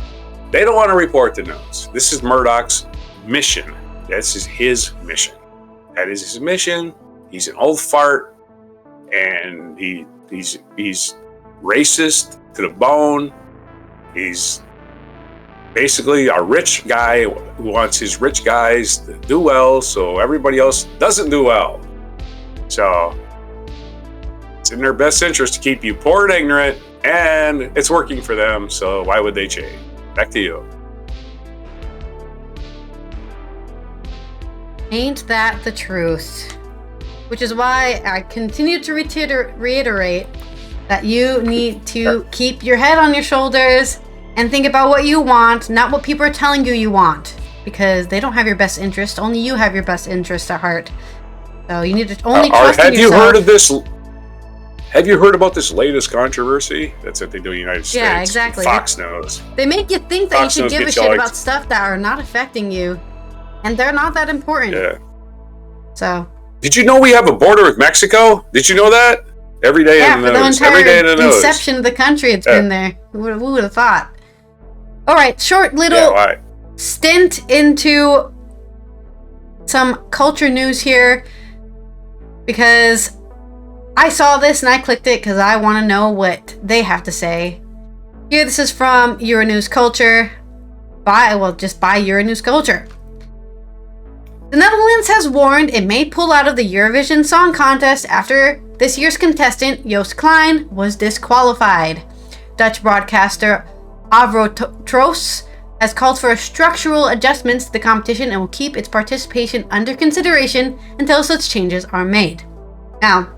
They don't want to report the news. This is Murdoch's mission. This is his mission. That is his mission. He's an old fart, and he's racist to the bone. He's basically a rich guy who wants his rich guys to do well, so everybody else doesn't do well. So it's in their best interest to keep you poor and ignorant, and it's working for them, so why would they change? Back to you. Ain't that the truth? Which is why I continue to reiterate that you need to keep your head on your shoulders and think about what you want, not what people are telling you want, because they don't have your best interest. Only you have your best interest at heart. So you need to only trust in yourself. Have you heard of this? Have you heard about this latest controversy that's what they do in the United States? Yeah, exactly. Fox News. They make you think that Fox you should News give a shit about stuff that are not affecting you, and they're not that important. Yeah. So. Did you know we have a border with Mexico? Did you know that? Every day in the news. Every day in the news. Inception of the country, it's been there. Who would have thought? All right, short little stint into some culture news here because I saw this and I clicked it because I want to know what they have to say. Here, this is from Euronews Culture. By Euronews Culture. The Netherlands has warned it may pull out of the Eurovision Song Contest after this year's contestant, Joost Klein, was disqualified. Dutch broadcaster Avrotros has called for structural adjustments to the competition and will keep its participation under consideration until such changes are made. Now,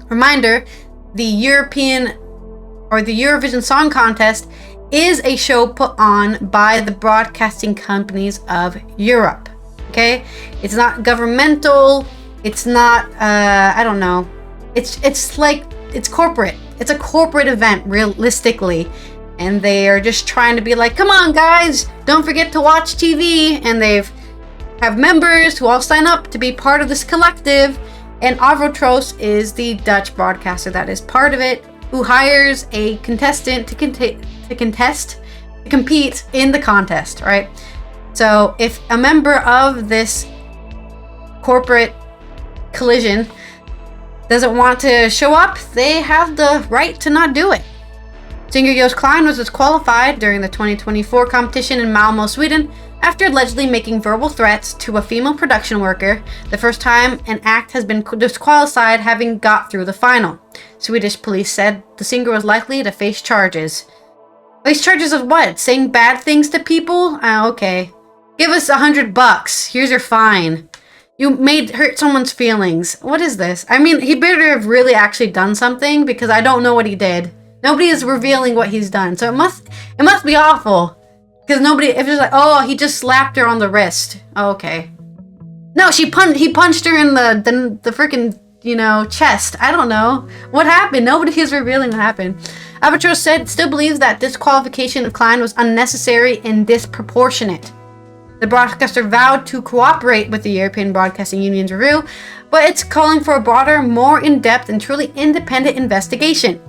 reminder, the Eurovision Song Contest is a show put on by the broadcasting companies of Europe. Okay, it's not governmental. It's not. I don't know. It's corporate. It's a corporate event, realistically, and they are just trying to be like, come on, guys, don't forget to watch TV. And have members who all sign up to be part of this collective. And Avrotros is the Dutch broadcaster that is part of it, who hires a contestant to compete in the contest, right? So if a member of this corporate collision doesn't want to show up, they have the right to not do it. Singer Joost Klein was disqualified during the 2024 competition in Malmö, Sweden, after allegedly making verbal threats to a female production worker, the first time an act has been disqualified having got through the final. Swedish police said the singer was likely to face charges. Face charges of what? Saying bad things to people? Okay. Give us $100. Here's your fine. You hurt someone's feelings. What is this? I mean, he better have really actually done something because I don't know what he did. Nobody is revealing what he's done, so it must be awful. Because nobody, if it's like, oh, he just slapped her on the wrist. Oh, okay. No, he punched her in the freaking, chest. I don't know what happened. Nobody is revealing what happened. Albatross still believes that disqualification of Klein was unnecessary and disproportionate. The broadcaster vowed to cooperate with the European Broadcasting Union's review, but it's calling for a broader, more in-depth, and truly independent investigation.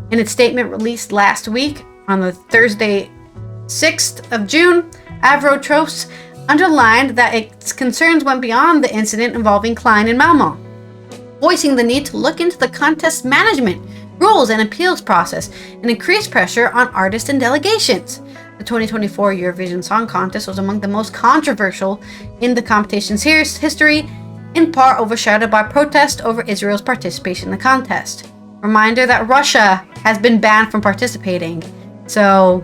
In its statement released last week, on the Thursday, 6th of June, Albatross underlined that its concerns went beyond the incident involving Klein and Malmo, voicing the need to look into the contest management, rules, and appeals process, and increase pressure on artists and delegations. The 2024 Eurovision Song Contest was among the most controversial in the competition's history, in part overshadowed by protest over Israel's participation in the contest. Reminder that Russia has been banned from participating. So,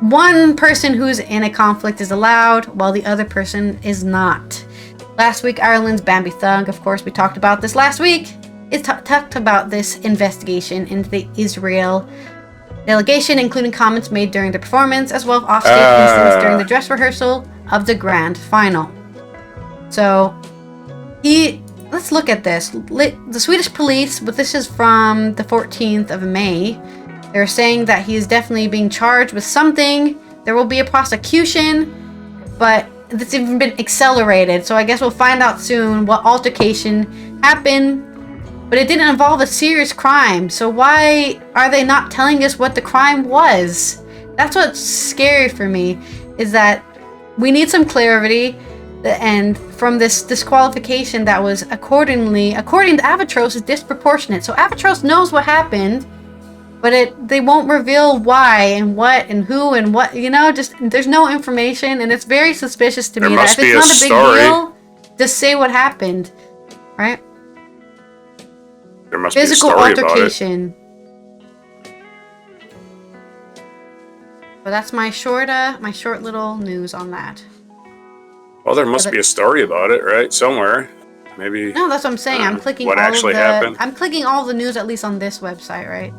one person who's in a conflict is allowed, while the other person is not. Last week, Ireland's Bambi Thug, of course, we talked about this last week, talked about this investigation into the Israel delegation, including comments made during the performance, as well as offstage incidents during the dress rehearsal of the grand final. So, let's look at this. The Swedish police, but this is from the 14th of May, they're saying that he is definitely being charged with something. There will be a prosecution, but it's even been accelerated. So I guess we'll find out soon what altercation happened. But it didn't involve a serious crime. So why are they not telling us what the crime was? That's what's scary for me, is that we need some clarity. And from this disqualification that was according to Albatross, is disproportionate. So Albatross knows what happened, but they won't reveal why and what and who and what, just there's no information, and it's very suspicious to me that if it's not a big deal, just say what happened, right? There must be a story altercation. But that's my short little news on that. Well, there must be a story about it, right? Somewhere. Maybe. No, that's what I'm saying. I'm clicking happened. I'm clicking all the news, at least on this website, right?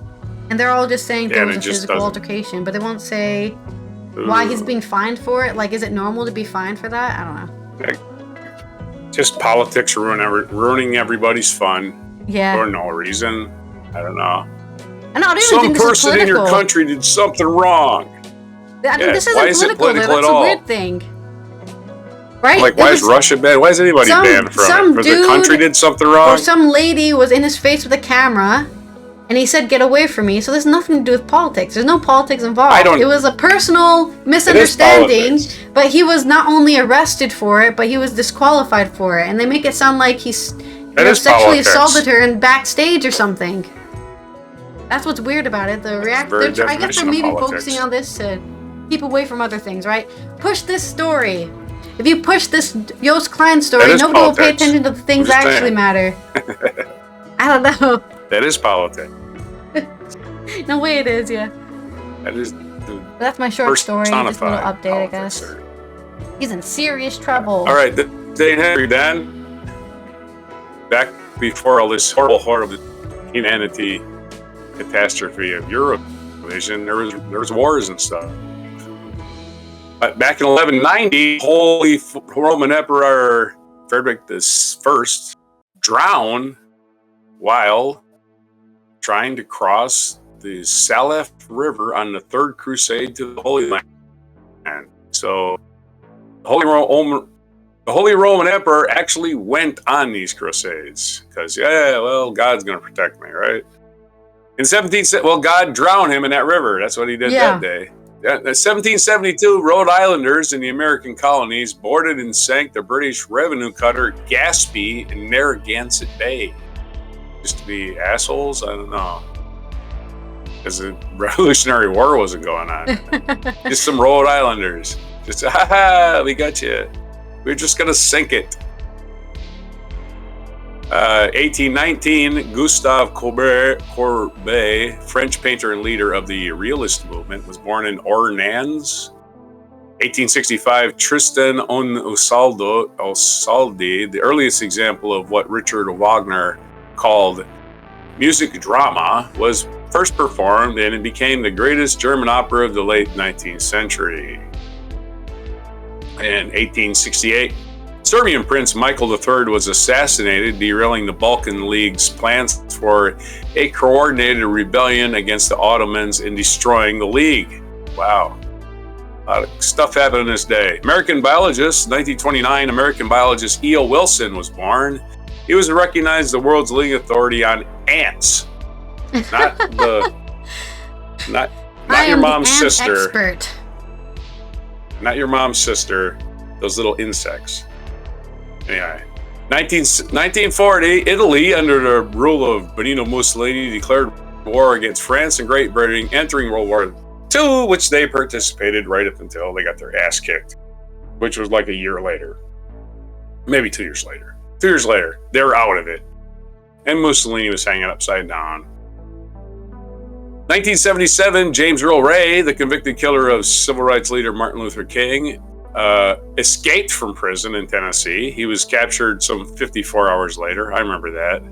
And they're all just saying there was a physical altercation, but they won't say why he's being fined for it. Like, is it normal to be fined for that? I don't know. Just politics ruining everybody's fun. Yeah. For no reason. I don't know. I don't even Some think this is person in your country did something wrong. This isn't political. That's a weird thing. Right? Like, why is Russia banned? Why is anybody banned from it? Because the country did something wrong? Or some lady was in his face with a camera, and he said, "Get away from me." So there's nothing to do with politics. There's no politics involved. It was a personal misunderstanding, but he was not only arrested for it, but he was disqualified for it. And they make it sound like he's sexually assaulted her in backstage or something. That's what's weird about it. I guess they're maybe focusing on this to keep away from other things, right? Push this story. If you push this Joost Klein story, nobody will pay attention to the things that actually matter. I don't know. That is politics. No way it is, yeah. That's my short story. Just a little update, I guess. He's in serious trouble. All right, Dane Henry, Dan. Back before all this horrible humanity catastrophe of Eurovision, there was wars and stuff. But back in 1190, Holy Roman Emperor Frederick I drowned while trying to cross the Salef River on the Third Crusade to the Holy Land. So the Holy Roman Emperor actually went on these crusades because, God's going to protect me, right? In God drowned him in that river. That's what he did that day. In 1772, Rhode Islanders in the American colonies boarded and sank the British revenue cutter Gaspee in Narragansett Bay. Just to be assholes? I don't know. Because the Revolutionary War wasn't going on. Just some Rhode Islanders. Just, we got you. We're just going to sink it. 1819, Gustave Courbet, French painter and leader of the Realist movement, was born in Ornans, 1865, Tristan on Isolde, the earliest example of what Richard Wagner called music drama, was first performed, and it became the greatest German opera of the late 19th century. In 1868, Serbian Prince Michael III was assassinated, derailing the Balkan League's plans for a coordinated rebellion against the Ottomans and destroying the League. Wow. A lot of stuff happened in this day. American biologist, 1929, American biologist E.O. Wilson was born. He was recognized as the world's leading authority on ants. Not your mom's sister. Expert. Not your mom's sister. Those little insects. Anyway, 1940, Italy, under the rule of Benito Mussolini, declared war against France and Great Britain, entering World War II, which they participated right up until they got their ass kicked, which was like a year later. Maybe 2 years later. 2 years later, they were out of it. And Mussolini was hanging upside down. 1977, James Earl Ray, the convicted killer of civil rights leader Martin Luther King, escaped from prison in Tennessee. He was captured some 54 hours later. I remember that.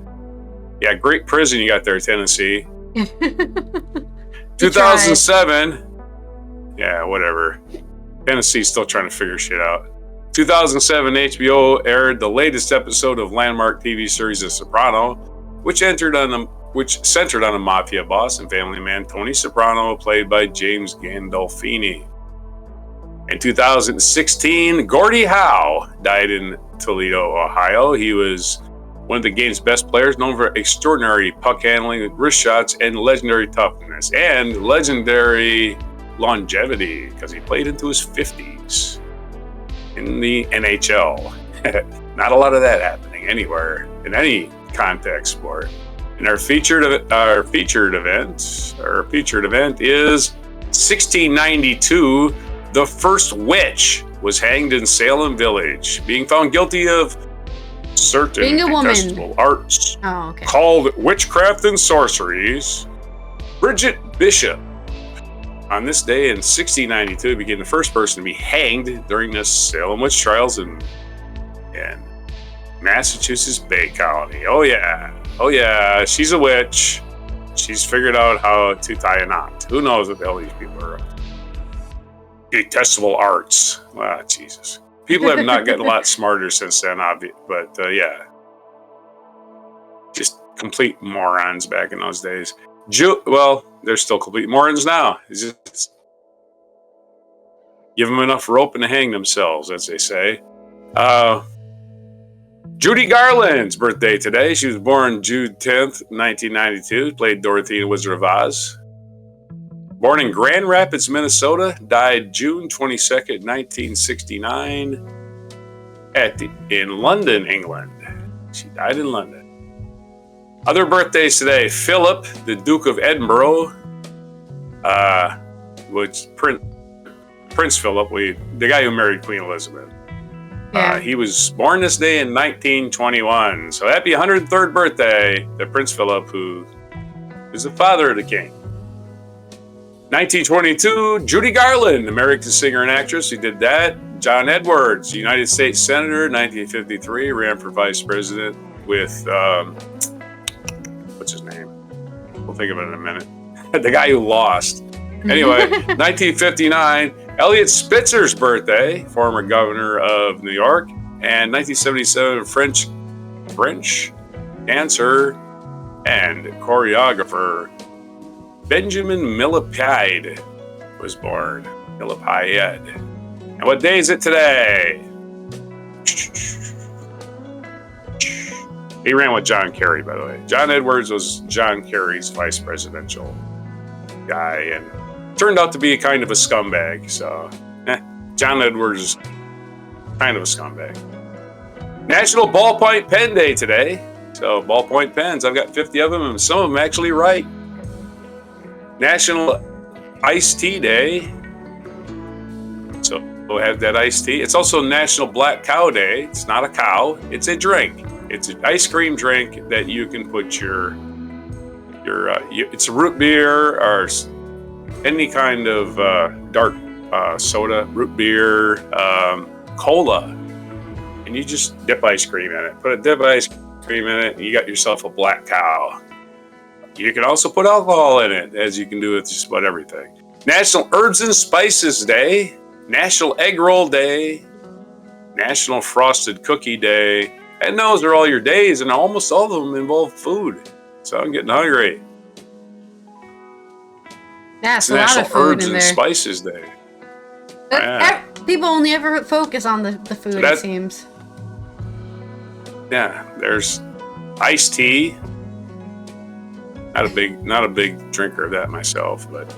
Yeah, great prison you got there, Tennessee. 2007. Yeah, whatever. Tennessee's still trying to figure shit out. 2007, HBO aired the latest episode of landmark TV series The Soprano, which centered on a mafia boss and family man, Tony Soprano, played by James Gandolfini. In 2016, Gordie Howe died in Toledo, Ohio. He was one of the game's best players, known for extraordinary puck handling, wrist shots, and legendary toughness, and legendary longevity, because he played into his 50s in the NHL. Not a lot of that happening anywhere, in any contact sport. And our featured event is 1692. The first witch was hanged in Salem Village, being found guilty of certain detestable arts called witchcraft and sorceries. Bridget Bishop, on this day in 1692, became the first person to be hanged during the Salem witch trials in Massachusetts Bay Colony. Oh yeah, she's a witch. She's figured out how to tie a knot. Who knows what the hell these people are up to? Detestable arts. Ah, Jesus. People have not gotten a lot smarter since then, but yeah. Just complete morons back in those days. Well, they're still complete morons now. It's just give them enough rope and to hang themselves, as they say. Judy Garland's birthday today. She was born June 10th, 1992. Played Dorothy in Wizard of Oz. Born in Grand Rapids, Minnesota. Died June 22nd, 1969. In London, England. She died in London. Other birthdays today. Philip, the Duke of Edinburgh. Which Prince Philip, the guy who married Queen Elizabeth. Yeah. He was born this day in 1921. So happy 103rd birthday to Prince Philip, who is the father of the king. 1922, Judy Garland, American singer and actress. He did that. John Edwards, United States Senator, 1953, ran for vice president with, what's his name? We'll think of it in a minute. The guy who lost. Anyway, 1959, Elliot Spitzer's birthday, former governor of New York, and 1977, French dancer and choreographer Benjamin Millepied was born. Millepied. And what day is it today? He ran with John Kerry, by the way. John Edwards was John Kerry's vice presidential guy, and turned out to be kind of a scumbag. So, John Edwards is kind of a scumbag. National Ballpoint Pen Day today. So, ballpoint pens, I've got 50 of them, and some of them actually write. National Iced Tea Day. So, we'll have that iced tea. It's also National Black Cow Day. It's not a cow, it's a drink. It's an ice cream drink that you can put it's a root beer or any kind of dark soda, root beer, cola, and you just dip ice cream in it. Put a dip ice cream in it, and you got yourself a black cow. You can also put alcohol in it, as you can do with just about everything. National Herbs and Spices Day, National Egg Roll Day, National Frosted Cookie Day, and those are all your days, and almost all of them involve food. So I'm getting hungry. Yeah, It's a lot National of food Herbs in and there. Spices Day. But Yeah. people only ever focus on the food, So it seems. Yeah, there's iced tea. Not a big drinker of that myself, but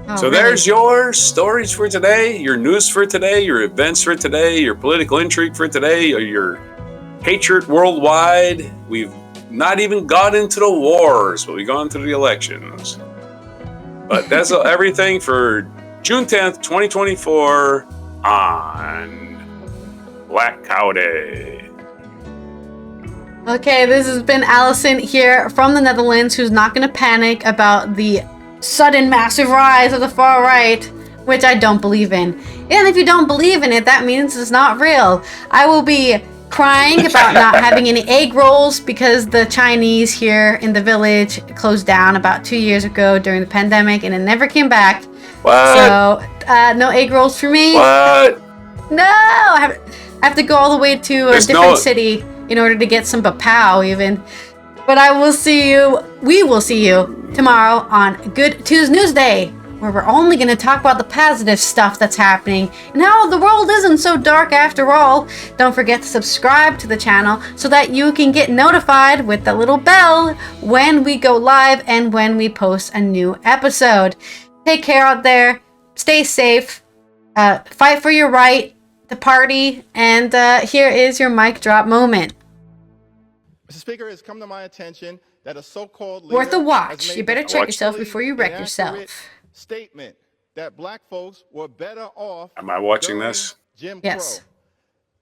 Oh, so really? there's your stories for today, your news for today, your events for today, your political intrigue for today, or your hatred worldwide. We've not even got into the wars, but we've gone through the elections. But that's everything for June 10th, 2024 on Black Cow Day. Okay, this has been Allison here from the Netherlands, who's not going to panic about the sudden massive rise of the far right, which I don't believe in. And if you don't believe in it, that means it's not real. I will be crying about not having any egg rolls because the Chinese here in the village closed down about 2 years ago during the pandemic, and it never came back. What? So, no egg rolls for me. What? No! I have to go all the way to a different city in order to get some bapow even. But we will see you tomorrow on Good Tuesday, where we're only going to talk about the positive stuff that's happening and how the world isn't so dark after all. Don't forget to subscribe to the channel so that you can get notified with the little bell when we go live and when we post a new episode. Take care out there. Stay safe. Fight for your right to party. And here is your mic drop moment. Mr. Speaker, it has come to my attention that a so-called leader Worth a has watch. made You better the check yourself utterly before you wreck inaccurate yourself. statement that black folks were better off. Am I watching during this? Jim Yes. Crow.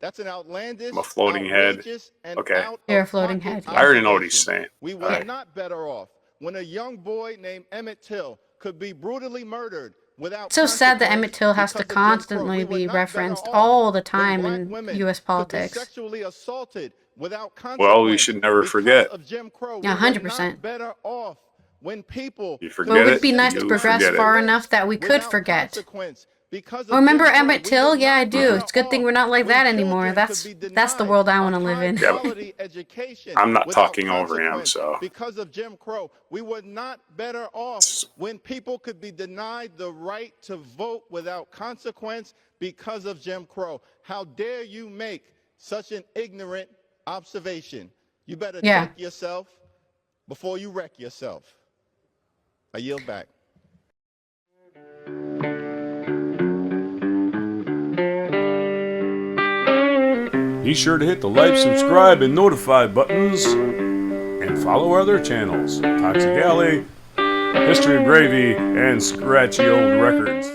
That's an outlandish, I'm a floating head. outrageous, and Okay. out You're a of floating pocket head. I already know what he's observation. saying. We were Alright. not better off when a young boy named Emmett Till could be brutally murdered without It's so sad that consequence Emmett Till has to because of Jim Crow. constantly We were be not better referenced off all the when time black in women U.S. could be politics. sexually assaulted without consequence. Well, we should never because forget. of Jim Crow. Yeah, We were 100%. not better off when people You But forget it would it. be nice to You progress forget it. far enough that we could without forget. consequence because of Oh, remember Jim Crow. Emmett We Till? were Yeah, I not do. better It's a good thing off we're not like when that anymore. children That's could be the denied world I a want to live in. Yeah, but high-quality education I'm not without talking over him, consequence so. because of Jim Crow. We were not better off when people could be denied the right to vote without consequence because of Jim Crow. How dare you make such an ignorant observation? You better Yeah. check yourself before you wreck yourself. I yield back. Be sure to hit the like, subscribe, and notify buttons, and follow our other channels, Toxic Alley, History of Gravy, and Scratchy Old Records.